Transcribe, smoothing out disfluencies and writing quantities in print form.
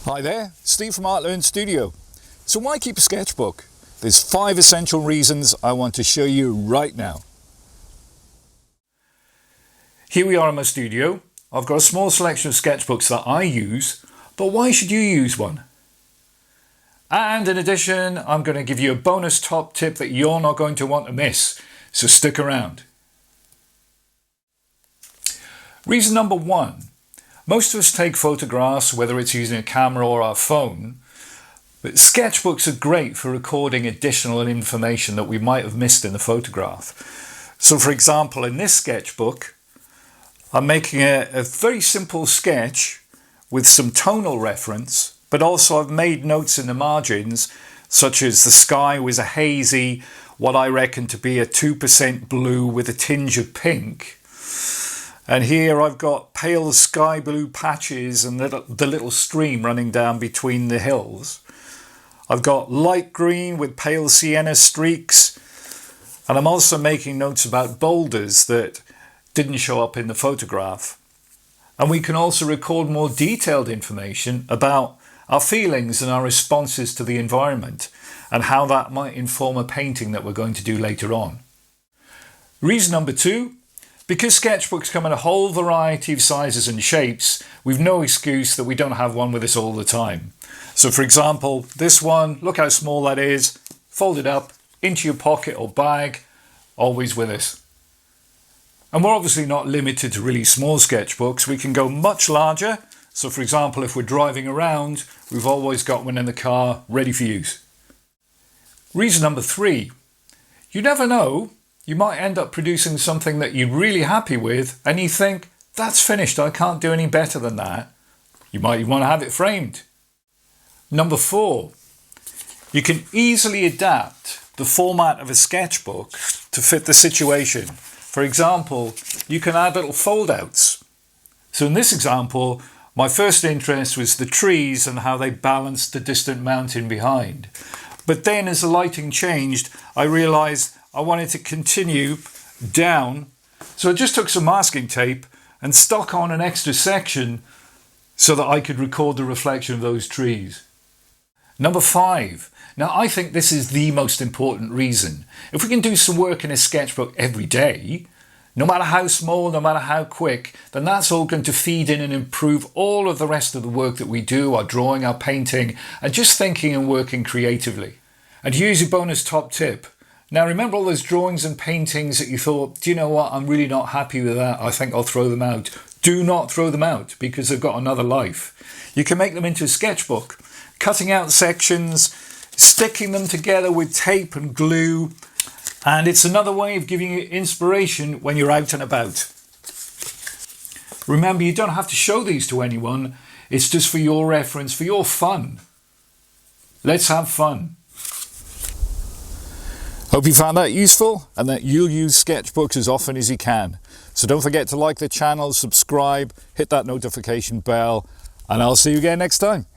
Hi there, Steve from Art Learn Studio. So why keep a sketchbook? There's 5 essential reasons I want to show you right now. Here we are in my studio. I've got a small selection of sketchbooks that I use, but why should you use one? And in addition, I'm going to give you a bonus top tip that you're not going to want to miss, so stick around. Reason number 1. Most of us take photographs, whether it's using a camera or our phone, but sketchbooks are great for recording additional information that we might have missed in the photograph. So for example, in this sketchbook, I'm making a very simple sketch with some tonal reference, but also I've made notes in the margins, such as the sky was a hazy, what I reckon to be a 2% blue with a tinge of pink. And here I've got pale sky blue patches and the little stream running down between the hills. I've got light green with pale sienna streaks. And I'm also making notes about boulders that didn't show up in the photograph. And we can also record more detailed information about our feelings and our responses to the environment and how that might inform a painting that we're going to do later on. Reason number 2. Because sketchbooks come in a whole variety of sizes and shapes, we've no excuse that we don't have one with us all the time. So for example, this one, look how small that is, fold it up into your pocket or bag, always with us. And we're obviously not limited to really small sketchbooks, we can go much larger. So for example, if we're driving around, we've always got one in the car ready for use. Reason number 3, you never know. You might end up producing something that you're really happy with and you think, that's finished, I can't do any better than that. You might want to have it framed. Number 4, you can easily adapt the format of a sketchbook to fit the situation. For example, you can add little fold-outs. So in this example, my first interest was the trees and how they balanced the distant mountain behind. But then as the lighting changed, I realised I wanted to continue down, so I just took some masking tape and stuck on an extra section so that I could record the reflection of those trees. Number 5. Now I think this is the most important reason. If we can do some work in a sketchbook every day, no matter how small, no matter how quick, then that's all going to feed in and improve all of the rest of the work that we do, our drawing, our painting, and just thinking and working creatively. And here's your bonus top tip. Now remember all those drawings and paintings that you thought, do you know what, I'm really not happy with that, I think I'll throw them out. Do not throw them out because they've got another life. You can make them into a sketchbook, cutting out sections, sticking them together with tape and glue, and it's another way of giving you inspiration when you're out and about. Remember, you don't have to show these to anyone, it's just for your reference, for your fun. Let's have fun. Hope you found that useful and that you'll use sketchbooks as often as you can. So don't forget to like the channel, subscribe, hit that notification bell, and I'll see you again next time.